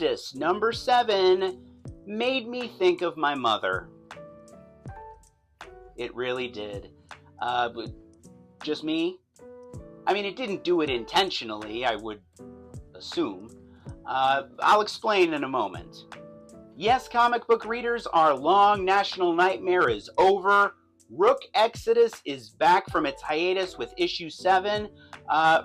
Exodus number 7 made me think of my mother. It really did. But just me? I mean, it didn't do it intentionally, I would assume. I'll explain in a moment. Yes, comic book readers, our long national nightmare is over. Rook Exodus is back from its hiatus with issue 7.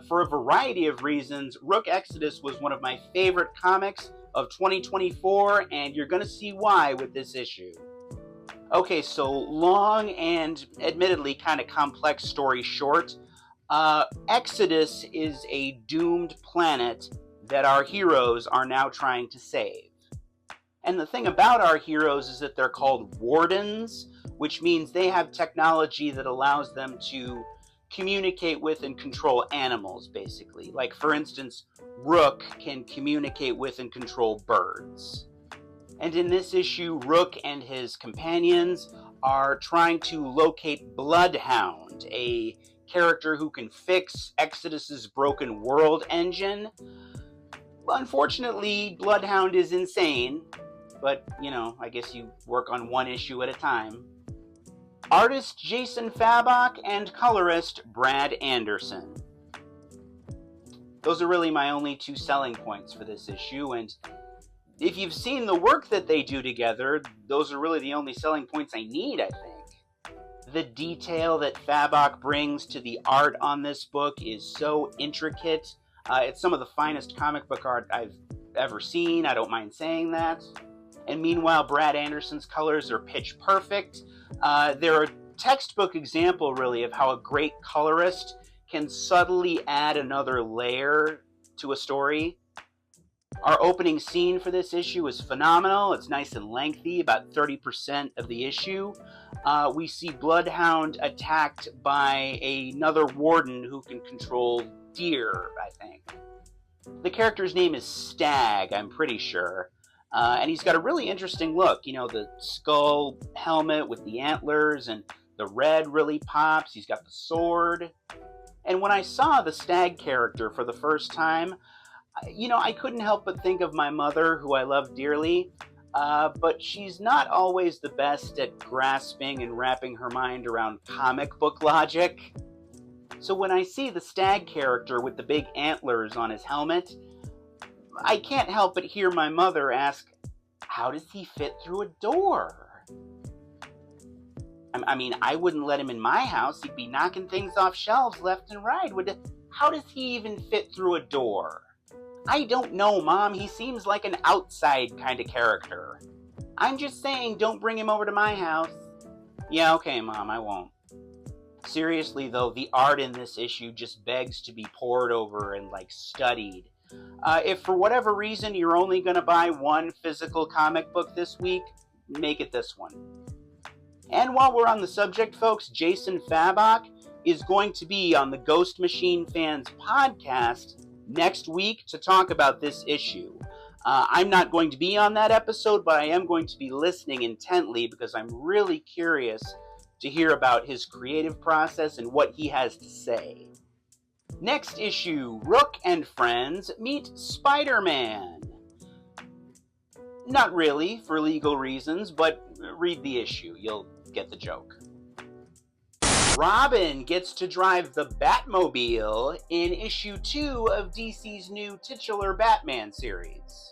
For a variety of reasons, Rook Exodus was one of my favorite comics of 2024, and you're going to see why with this issue. Okay, so long and admittedly kind of complex story short, Exodus is a doomed planet that our heroes are now trying to save. And the thing about our heroes is that they're called wardens, which means they have technology that allows them to communicate with and control animals, basically. Like, for instance, Rook can communicate with and control birds. And in this issue, Rook and his companions are trying to locate Bloodhound, a character who can fix Exodus's broken world engine. Unfortunately, Bloodhound is insane, but, you know, I guess you work on one issue at a time. Artist Jason Fabok and colorist Brad Anderson. Those are really my only two selling points for this issue, and if you've seen the work that they do together, those are really the only selling points I need, I think. The detail that Fabok brings to the art on this book is so intricate. It's some of the finest comic book art I've ever seen, I don't mind saying that. And meanwhile, Brad Anderson's colors are pitch perfect. They're a textbook example, really, of how a great colorist can subtly add another layer to a story. Our opening scene for this issue is phenomenal. It's nice and lengthy, about 30% of the issue. We see Bloodhound attacked by another warden who can control deer, I think. The character's name is Stag, I'm pretty sure. And he's got a really interesting look. You know, the skull helmet with the antlers, and the red really pops. He's got the sword. And when I saw the Stag character for the first time, you know, I couldn't help but think of my mother, who I love dearly. But she's not always the best at grasping and wrapping her mind around comic book logic. So when I see the Stag character with the big antlers on his helmet, I can't help but hear my mother ask, how does he fit through a door? I mean, I wouldn't let him in my house. He'd be knocking things off shelves left and right. How does he even fit through a door? I don't know, Mom. He seems like an outside kind of character. I'm just saying, don't bring him over to my house. Yeah, okay, Mom, I won't. Seriously, though, the art in this issue just begs to be pored over and, studied. If for whatever reason you're only going to buy one physical comic book this week, make it this one. And while we're on the subject, folks, Jason Fabok is going to be on the Ghost Machine Fans podcast next week to talk about this issue. I'm not going to be on that episode, but I am going to be listening intently because I'm really curious to hear about his creative process and what he has to say. Next issue, Rook and friends meet Spider-Man. Not really, for legal reasons, but read the issue. You'll get the joke. Robin gets to drive the Batmobile in issue 2 of DC's new titular Batman series.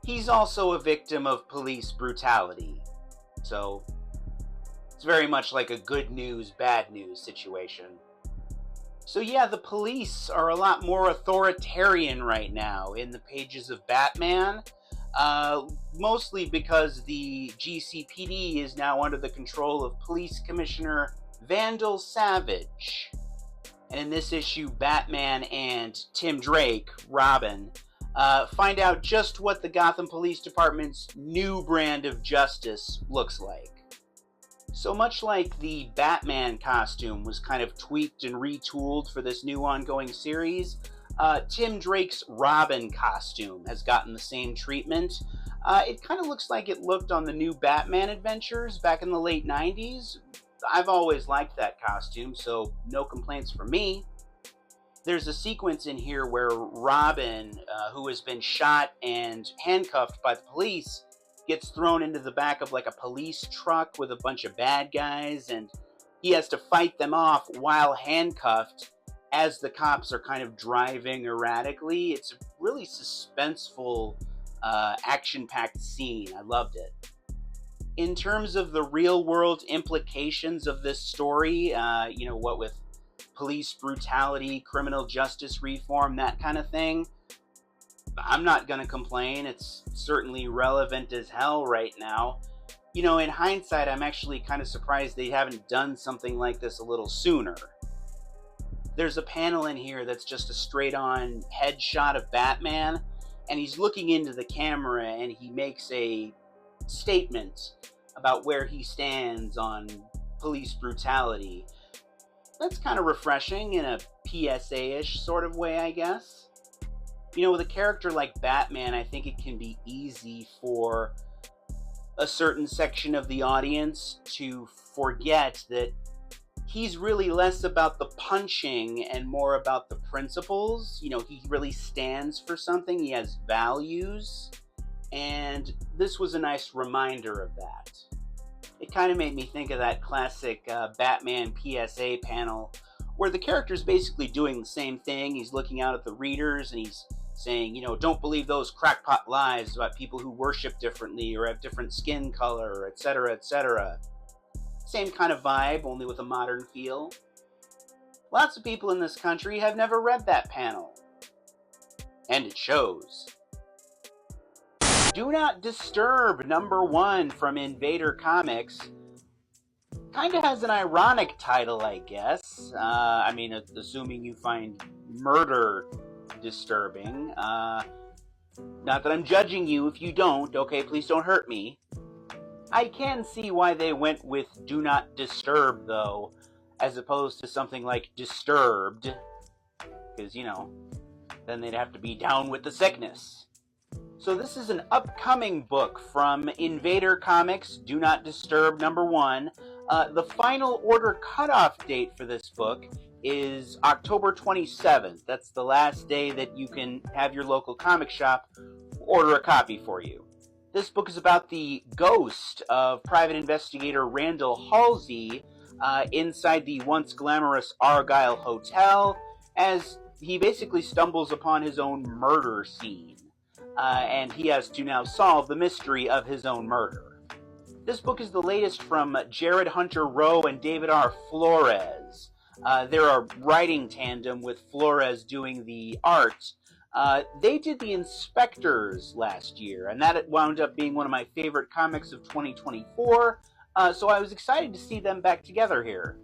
He's also a victim of police brutality, so it's very much like a good news, bad news situation. So yeah, the police are a lot more authoritarian right now in the pages of Batman, mostly because the GCPD is now under the control of Police Commissioner Vandal Savage. And in this issue, Batman and Tim Drake, Robin, find out just what the Gotham Police Department's new brand of justice looks like. So much like the Batman costume was kind of tweaked and retooled for this new ongoing series, Tim Drake's Robin costume has gotten the same treatment. It kind of looks like it looked on the new Batman adventures back in the late 90s. I've always liked that costume, so no complaints from me. There's a sequence in here where Robin, who has been shot and handcuffed by the police, gets thrown into the back of like a police truck with a bunch of bad guys, and he has to fight them off while handcuffed as the cops are kind of driving erratically. It's a really suspenseful, action-packed scene. I loved it. In terms of the real-world implications of this story, what with police brutality, criminal justice reform, that kind of thing, I'm not going to complain. It's certainly relevant as hell right now. In hindsight, I'm actually kind of surprised they haven't done something like this a little sooner. There's a panel in here that's just a straight-on headshot of Batman, and he's looking into the camera, and he makes a statement about where he stands on police brutality. That's kind of refreshing in a PSA-ish sort of way, I guess. With a character like Batman, I think it can be easy for a certain section of the audience to forget that he's really less about the punching and more about the principles. He really stands for something. He has values. And this was a nice reminder of that. It kind of made me think of that classic Batman PSA panel where the character's basically doing the same thing. He's looking out at the readers and he's saying, don't believe those crackpot lies about people who worship differently or have different skin color, etc., etc. Same kind of vibe, only with a modern feel. Lots of people in this country have never read that panel. And it shows. Do Not Disturb #1 from Invader Comics kind of has an ironic title, I guess. Assuming you find murder disturbing. Not that I'm judging you if you don't, okay? Please don't hurt me. I can see why they went with Do Not Disturb, though, as opposed to something like Disturbed. Because, then they'd have to be down with the sickness. So this is an upcoming book from Invader Comics, Do Not Disturb #1. The final order cutoff date for this book is October 27th. That's the last day that you can have your local comic shop order a copy for you. This book is about the ghost of private investigator Randall Halsey inside the once glamorous Argyle Hotel as he basically stumbles upon his own murder scene. And he has to now solve the mystery of his own murder. This book is the latest from Jared Hunter Rowe and David R. Flores. They're a writing tandem with Flores doing the art. They did The Inspectors last year, and that wound up being one of my favorite comics of 2024, so I was excited to see them back together here.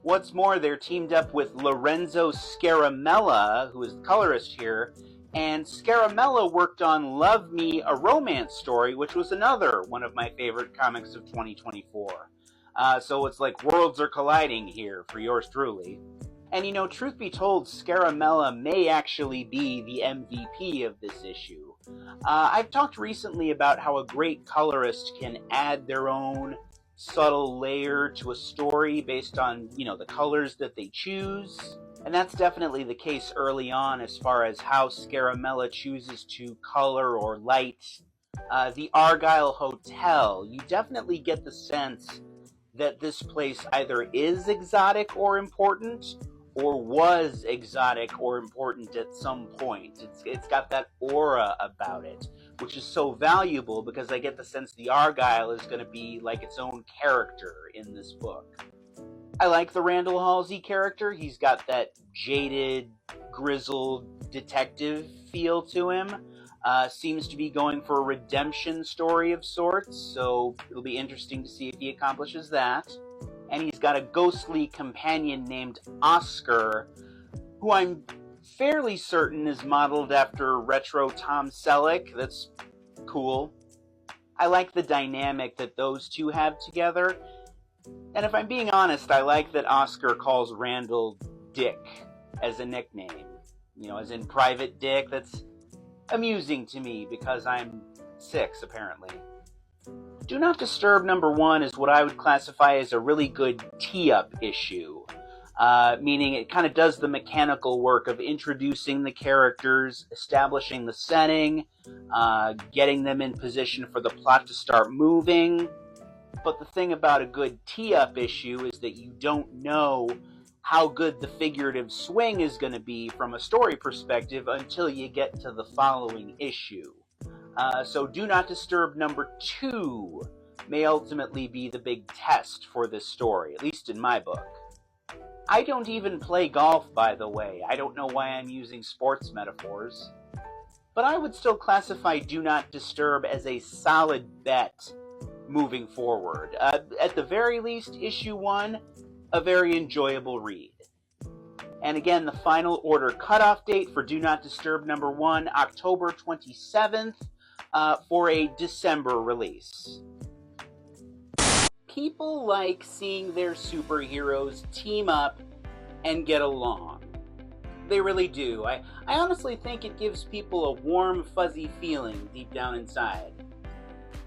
What's more, they're teamed up with Lorenzo Scaramella, who is the colorist here, and Scaramella worked on Love Me, a Romance Story, which was another one of my favorite comics of 2024. So it's like worlds are colliding here for yours truly. And truth be told, Scaramella may actually be the MVP of this issue. I've talked recently about how a great colorist can add their own subtle layer to a story based on, the colors that they choose. And that's definitely the case early on as far as how Scaramella chooses to color or light the Argyle Hotel. You definitely get the sense that this place either is exotic or important, or was exotic or important at some point. It's got that aura about it, which is so valuable because I get the sense the Argyle is going to be like its own character in this book. I like the Randall Halsey character. He's got that jaded, grizzled detective feel to him. Seems to be going for a redemption story of sorts, so it'll be interesting to see if he accomplishes that. And he's got a ghostly companion named Oscar, who I'm fairly certain is modeled after retro Tom Selleck. That's cool. I like the dynamic that those two have together. And if I'm being honest, I like that Oscar calls Randall Dick as a nickname. As in Private Dick. That's amusing to me because I'm 6, apparently. Do Not Disturb #1 is what I would classify as a really good tee-up issue. meaning it kind of does the mechanical work of introducing the characters, establishing the setting, getting them in position for the plot to start moving. But the thing about a good tee-up issue is that you don't know how good the figurative swing is going to be from a story perspective until you get to the following issue. So Do Not Disturb number 2 may ultimately be the big test for this story, at least in my book. I don't even play golf, by the way. I don't know why I'm using sports metaphors. But I would still classify Do Not Disturb as a solid bet moving forward. At the very least, issue 1, a very enjoyable read. And again, the final order cutoff date for Do Not Disturb number 1, October 27th, for a December release. People like seeing their superheroes team up and get along. They really do. I honestly think it gives people a warm, fuzzy feeling deep down inside.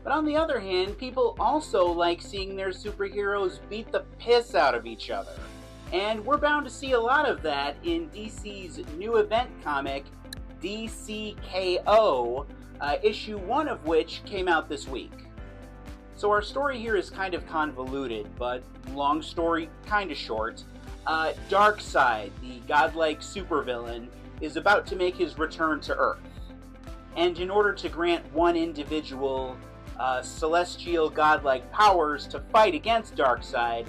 But on the other hand, people also like seeing their superheroes beat the piss out of each other. And we're bound to see a lot of that in DC's new event comic, DCKO, issue 1 of which came out this week. So our story here is kind of convoluted, but long story, kind of short. Darkseid, the godlike supervillain, is about to make his return to Earth. And in order to grant one individual celestial godlike powers to fight against Darkseid,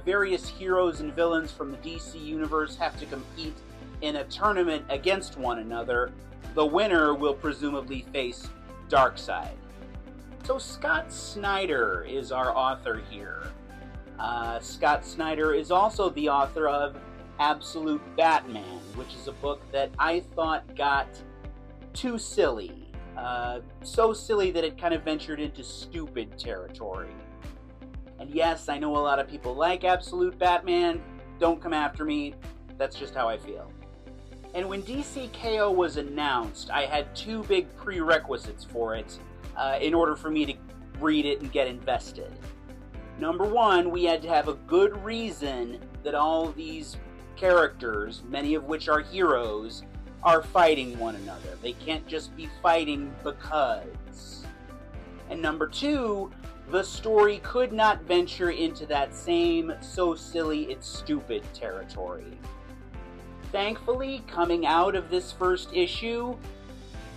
various heroes and villains from the DC universe have to compete in a tournament against one another. The winner will presumably face Darkseid. So Scott Snyder is our author here. Scott Snyder is also the author of Absolute Batman, which is a book that I thought got too silly. So silly that it kind of ventured into stupid territory. And yes, I know a lot of people like Absolute Batman. Don't come after me. That's just how I feel. And when DCKO was announced, I had 2 big prerequisites for it in order for me to read it and get invested. Number 1, we had to have a good reason that all these characters, many of which are heroes, are fighting one another. They can't just be fighting because. And number 2, the story could not venture into that same so silly it's stupid territory. Thankfully, coming out of this first issue,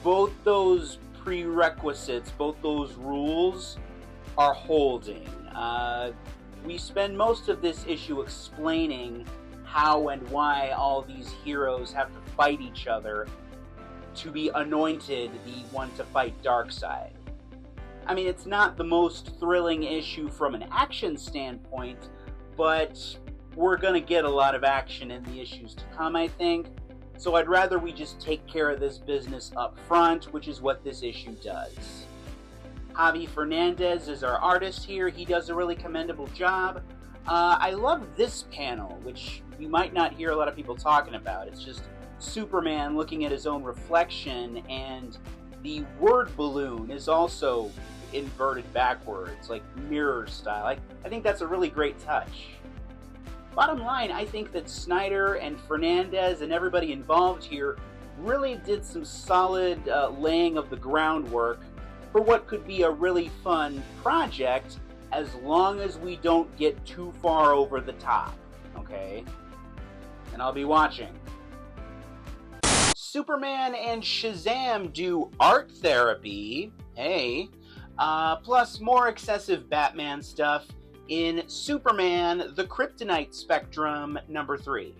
both those prerequisites, both those rules are holding. We spend most of this issue explaining how and why all these heroes have to fight each other to be anointed the one to fight Darkseid. I mean, it's not the most thrilling issue from an action standpoint, but we're going to get a lot of action in the issues to come, I think. So I'd rather we just take care of this business up front, which is what this issue does. Javi Fernandez is our artist here. He does a really commendable job. I love this panel, which you might not hear a lot of people talking about. It's just Superman looking at his own reflection, and the word balloon is also inverted backwards, like mirror style. I think that's a really great touch. Bottom line, I think that Snyder and Fernandez and everybody involved here really did some solid laying of the groundwork for what could be a really fun project, as long as we don't get too far over the top, okay? And I'll be watching. Superman and Shazam do art therapy, hey, plus more excessive Batman stuff in Superman, the Kryptonite Spectrum, number 3.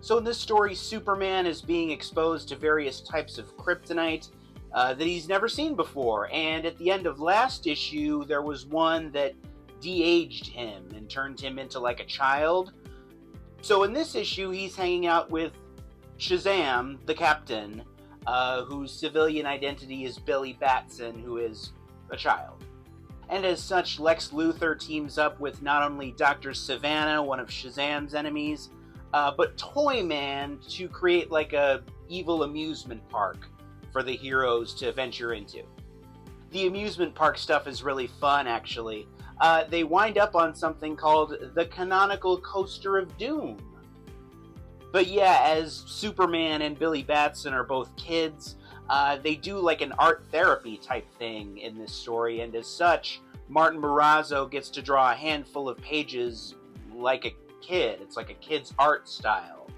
So in this story, Superman is being exposed to various types of kryptonite that he's never seen before, and at the end of last issue, there was one that de-aged him and turned him into like a child. So in this issue, he's hanging out with Shazam, the captain, whose civilian identity is Billy Batson, who is a child. And as such, Lex Luthor teams up with not only Dr. Savannah, one of Shazam's enemies, but Toyman to create like a evil amusement park for the heroes to venture into. The amusement park stuff is really fun, actually. They wind up on something called the Canonical Coaster of Doom. But yeah, as Superman and Billy Batson are both kids, they do like an art therapy type thing in this story, and as such, Martin Morazzo gets to draw a handful of pages like a kid. It's like a kid's art style.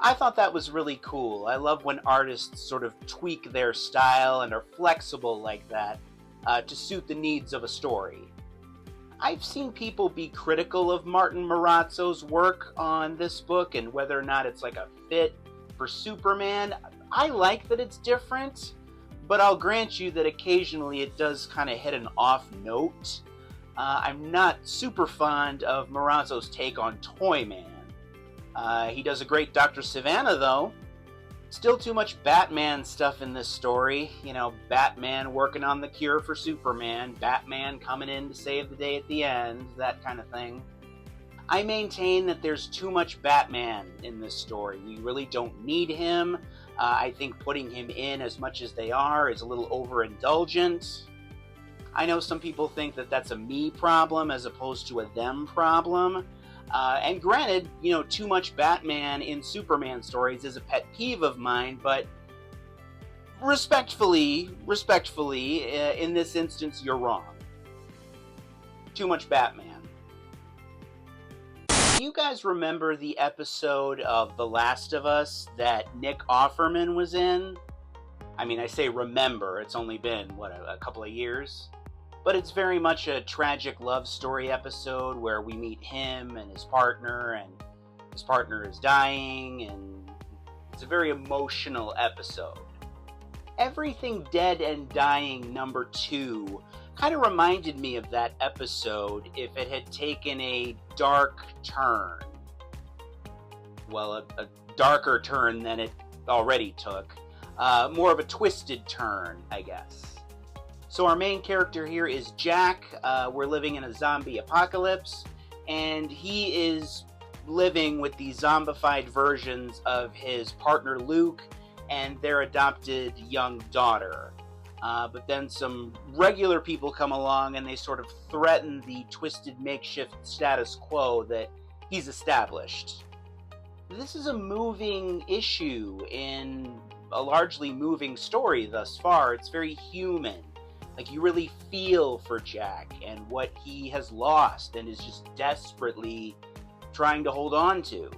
I thought that was really cool. I love when artists sort of tweak their style and are flexible like that to suit the needs of a story. I've seen people be critical of Martin Morazzo's work on this book and whether or not it's like a fit for Superman. I like that it's different, but I'll grant you that occasionally it does kind of hit an off note. I'm not super fond of Morazzo's take on Toyman. He does a great Dr. Savannah, though. Still too much Batman stuff in this story. You know, Batman working on the cure for Superman, Batman coming in to save the day at the end, that kind of thing. I maintain that there's too much Batman in this story. We really don't need him. I think putting him in as much as they are is a little overindulgent. I know some people think that that's a me problem as opposed to a them problem. And granted, you know, too much Batman in Superman stories is a pet peeve of mine, but respectfully, in this instance, you're wrong. Too much Batman. Do you guys remember the episode of The Last of Us that Nick Offerman was in? I mean, I say remember, it's only been, a couple of years? But it's very much a tragic love story episode where we meet him and his partner is dying, and it's a very emotional episode. Everything Dead and Dying #2 kind of reminded me of that episode if it had taken a dark turn. Well, a darker turn than it already took. More of a twisted turn, I guess. So our main character here is Jack. We're living in a zombie apocalypse, and he is living with the zombified versions of his partner Luke and their adopted young daughter. But then some regular people come along and they sort of threaten the twisted makeshift status quo that he's established. This is a moving issue in a largely moving story thus far. It's very human. Like, you really feel for Jack and what he has lost and is just desperately trying to hold on to.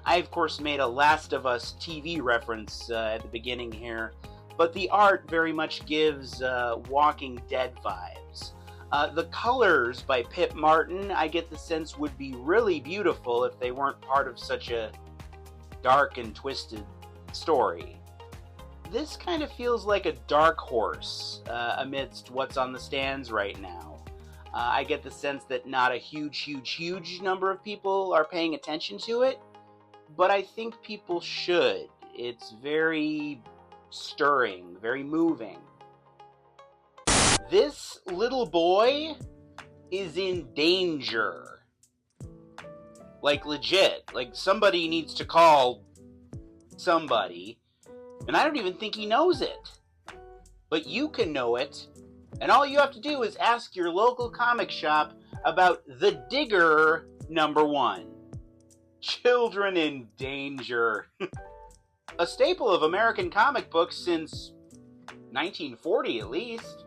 I, of course, made a Last of Us TV reference at the beginning here, but the art very much gives Walking Dead vibes. The colors by Pip Martin, I get the sense, would be really beautiful if they weren't part of such a dark and twisted story. This kind of feels like a dark horse amidst what's on the stands right now. I get the sense that not a huge number of people are paying attention to it, but I think people should. It's very stirring, very moving. This little boy is in danger. Like, legit. Like, somebody needs to call somebody. And I don't even think he knows it. But you can know it. And all you have to do is ask your local comic shop about The Digger #1. Children in danger. A staple of American comic books since 1940 at least.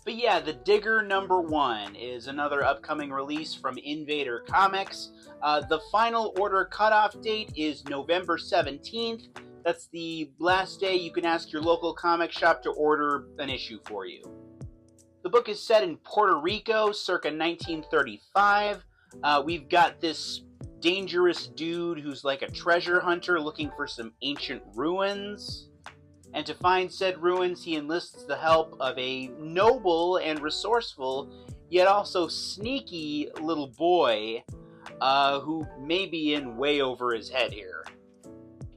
But yeah, The Digger #1 is another upcoming release from Invader Comics. The final order cutoff date is November 17th. That's the last day you can ask your local comic shop to order an issue for you. The book is set in Puerto Rico, circa 1935. We've got this dangerous dude who's like a treasure hunter looking for some ancient ruins. And to find said ruins, he enlists the help of a noble and resourceful, yet also sneaky little boy who may be in way over his head here.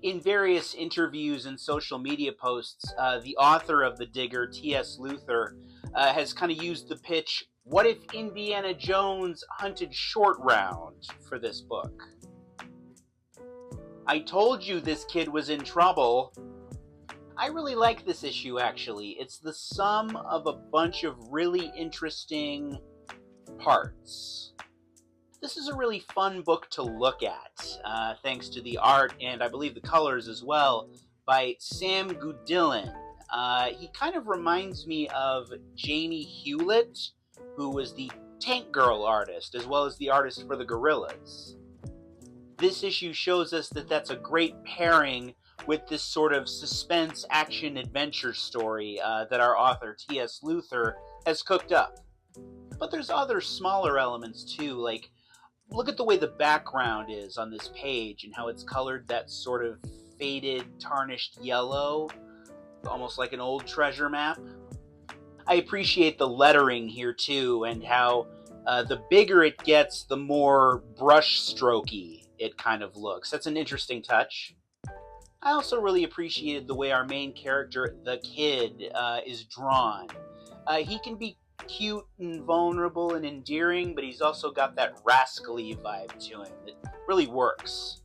In various interviews and social media posts, the author of The Digger, T.S. Luther, has kind of used the pitch, what if Indiana Jones hunted Short Round for this book? I told you this kid was in trouble. I really like this issue, actually. It's the sum of a bunch of really interesting parts. This is a really fun book to look at, thanks to the art and I believe the colors as well by Sam Goodillin. He kind of reminds me of Jamie Hewlett, who was the Tank Girl artist, as well as the artist for the Gorillas. This issue shows us that that's a great pairing with this sort of suspense action adventure story that our author T.S. Luther has cooked up. But there's other smaller elements too, like look at the way the background is on this page and how it's colored that sort of faded, tarnished yellow, almost like an old treasure map. I appreciate the lettering here too, and how the bigger it gets, the more brush strokey it kind of looks. That's an interesting touch. I also really appreciated the way our main character, the kid, is drawn. He can be cute and vulnerable and endearing, but he's also got that rascally vibe to him that really works.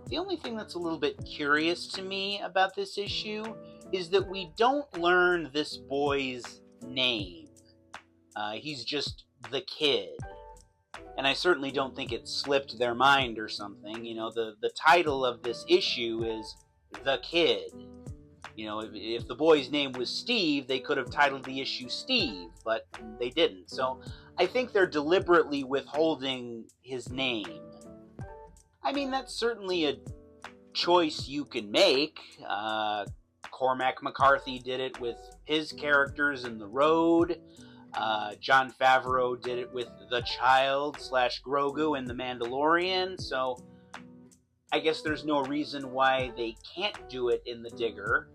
The only thing that's a little bit curious to me about this issue is that we don't learn this boy's name. He's just the kid. And I certainly don't think it slipped their mind or something. You know, the title of this issue is The Kid. You know, if the boy's name was Steve, they could have titled the issue Steve, but they didn't. So I think they're deliberately withholding his name. I mean, that's certainly a choice you can make. Cormac McCarthy did it with his characters in The Road. Jon Favreau did it with The Child / Grogu in The Mandalorian. So I guess there's no reason why they can't do it in The Digger.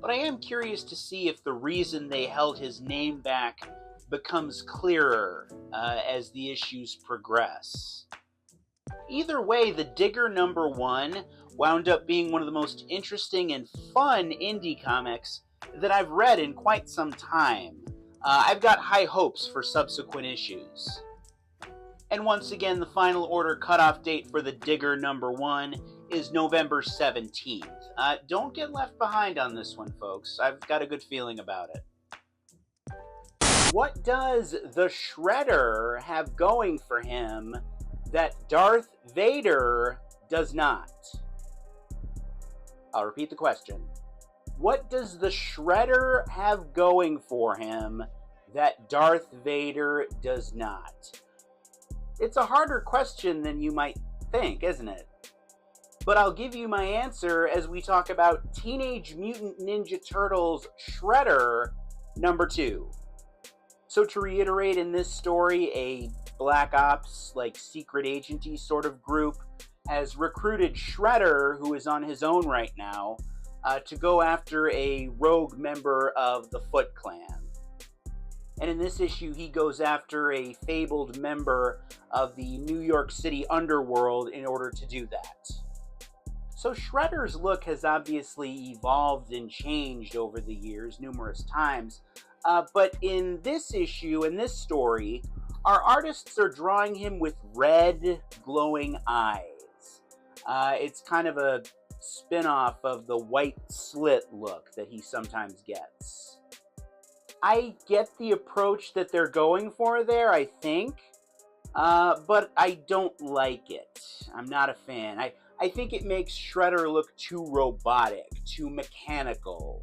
But I am curious to see if the reason they held his name back becomes clearer as the issues progress. Either way, The Digger #1 wound up being one of the most interesting and fun indie comics that I've read in quite some time. I've got high hopes for subsequent issues. And once again, the final order cutoff date for The Digger #1 is November 17th. Don't get left behind on this one, folks. I've got a good feeling about it. What does the Shredder have going for him that Darth Vader does not? I'll repeat the question. What does the Shredder have going for him that Darth Vader does not? It's a harder question than you might think, isn't it? But I'll give you my answer as we talk about Teenage Mutant Ninja Turtles Shredder #2. So to reiterate, in this story, a Black Ops, secret agency sort of group has recruited Shredder, who is on his own right now, to go after a rogue member of the Foot Clan. And in this issue, he goes after a fabled member of the New York City underworld in order to do that. So Shredder's look has obviously evolved and changed over the years numerous times. But in this issue, in this story, our artists are drawing him with red, glowing eyes. It's kind of a spin-off of the white slit look that he sometimes gets. I get the approach that they're going for there, I think, but I don't like it. I'm not a fan. I think it makes Shredder look too robotic, too mechanical.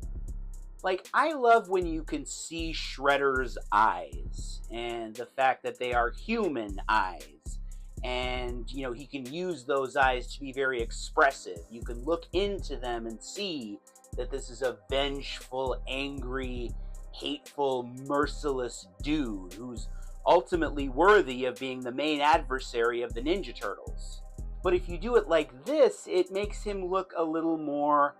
I love when you can see Shredder's eyes, and the fact that they are human eyes. And, he can use those eyes to be very expressive. You can look into them and see that this is a vengeful, angry, hateful, merciless dude who's ultimately worthy of being the main adversary of the Ninja Turtles. But if you do it like this, it makes him look a little more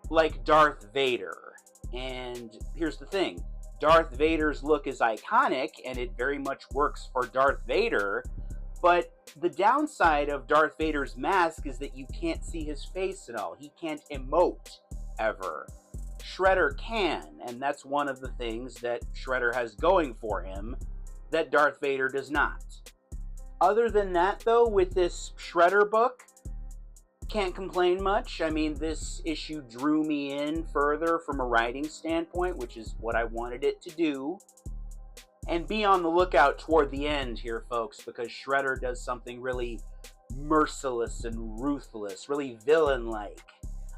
like Darth Vader. And here's the thing. Darth Vader's look is iconic, and it very much works for Darth Vader, but the downside of Darth Vader's mask is that you can't see his face at all. He can't emote, ever. Shredder can, and that's one of the things that Shredder has going for him that Darth Vader does not. Other than that, though, with this Shredder book, can't complain much. I mean, this issue drew me in further from a writing standpoint, which is what I wanted it to do. And be on the lookout toward the end here, folks, because Shredder does something really merciless and ruthless, really villain-like.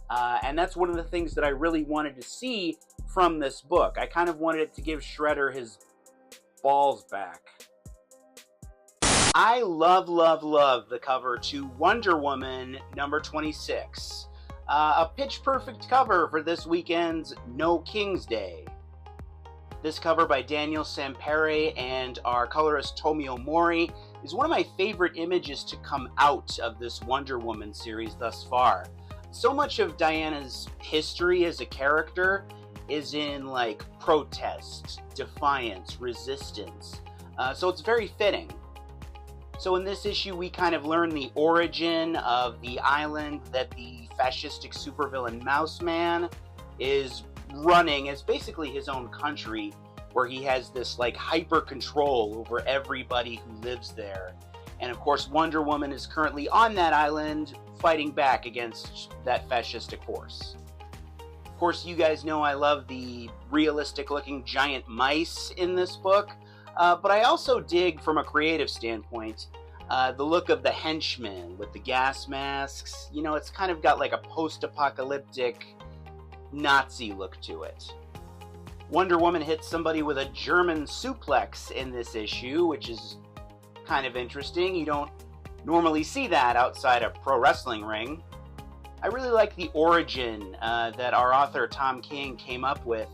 And that's one of the things that I really wanted to see from this book. I kind of wanted it to give Shredder his balls back. I love, love, love the cover to Wonder Woman number 26. A pitch-perfect cover for this weekend's No King's Day. This cover by Daniel Sampere and our colorist Tomio Mori is one of my favorite images to come out of this Wonder Woman series thus far. So much of Diana's history as a character is in, like, protest, defiance, resistance. So it's very fitting. So in this issue, we kind of learn the origin of the island that the fascistic supervillain Mouse Man is running as basically his own country, where he has this like hyper control over everybody who lives there. And of course Wonder Woman is currently on that island fighting back against that fascistic force. Of course, you guys know I love the realistic looking giant mice in this book, but I also dig, from a creative standpoint, the look of the henchmen with the gas masks. You know, it's kind of got like a post-apocalyptic Nazi look to it. Wonder Woman hits somebody with a German suplex in this issue, which is kind of interesting. You don't normally see that outside a pro wrestling ring. I really like the origin that our author Tom King came up with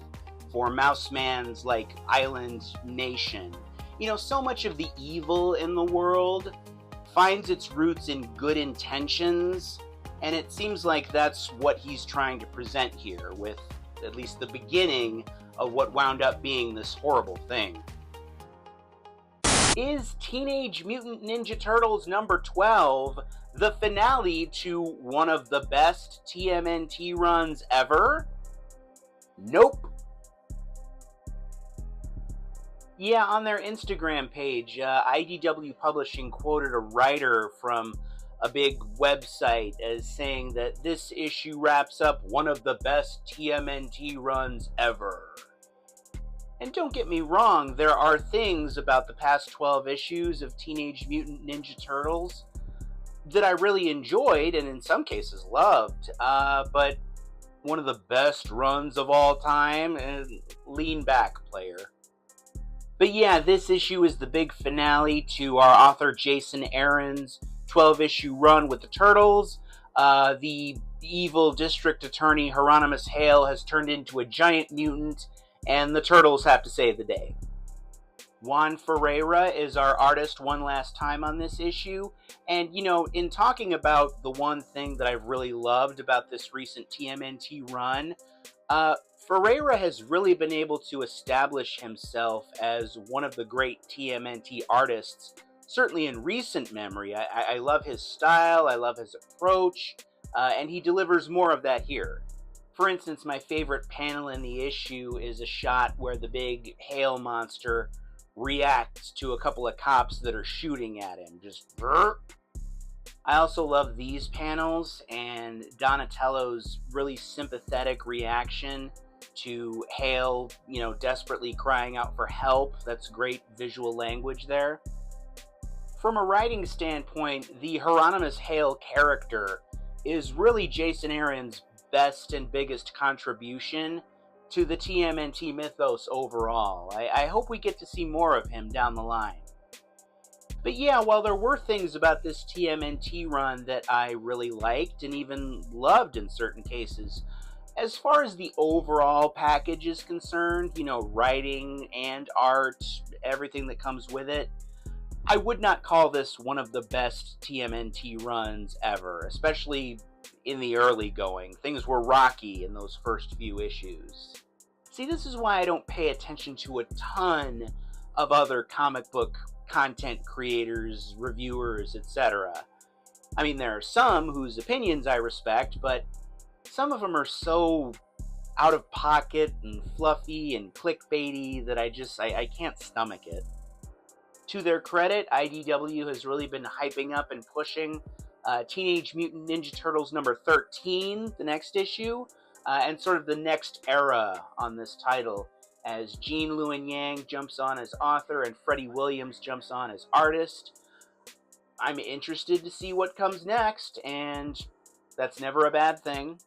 for Mouse Man's like island nation. You know, so much of the evil in the world finds its roots in good intentions, and it seems like that's what he's trying to present here, with at least the beginning of what wound up being this horrible thing. Is Teenage Mutant Ninja Turtles number 12 the finale to one of the best TMNT runs ever? Nope. Yeah, on their Instagram page, IDW Publishing quoted a writer from a big website as saying that this issue wraps up one of the best TMNT runs ever. And don't get me wrong, there are things about the past 12 issues of Teenage Mutant Ninja Turtles that I really enjoyed and in some cases loved, but one of the best runs of all time, and lean back, player. But yeah, this issue is the big finale to our author Jason Aaron's 12-issue run with the Turtles. The evil district attorney Hieronymus Hale has turned into a giant mutant, and the Turtles have to save the day. Juan Ferreira is our artist one last time on this issue, and you know, in talking about the one thing that I've really loved about this recent TMNT run, Ferreira has really been able to establish himself as one of the great TMNT artists, certainly in recent memory. I love his style, I love his approach, and he delivers more of that here. For instance, my favorite panel in the issue is a shot where the big hail monster reacts to a couple of cops that are shooting at him. Just brrr. I also love these panels and Donatello's really sympathetic reaction to Hale, you know, desperately crying out for help. That's great visual language there. From a writing standpoint, the Hieronymus Hale character is really Jason Aaron's best and biggest contribution to the TMNT mythos overall. I hope we get to see more of him down the line. But yeah, while there were things about this TMNT run that I really liked and even loved in certain cases, as far as the overall package is concerned, you know, writing and art, everything that comes with it, I would not call this one of the best TMNT runs ever, especially in the early going. Things were rocky in those first few issues. See, this is why I don't pay attention to a ton of other comic book content creators, reviewers, etc. I mean, there are some whose opinions I respect, but some of them are so out of pocket and fluffy and clickbaity that I can't stomach it. To their credit, IDW has really been hyping up and pushing Teenage Mutant Ninja Turtles number 13, the next issue, and sort of the next era on this title, as Gene Luen Yang jumps on as author and Freddie Williams jumps on as artist. I'm interested to see what comes next, and that's never a bad thing.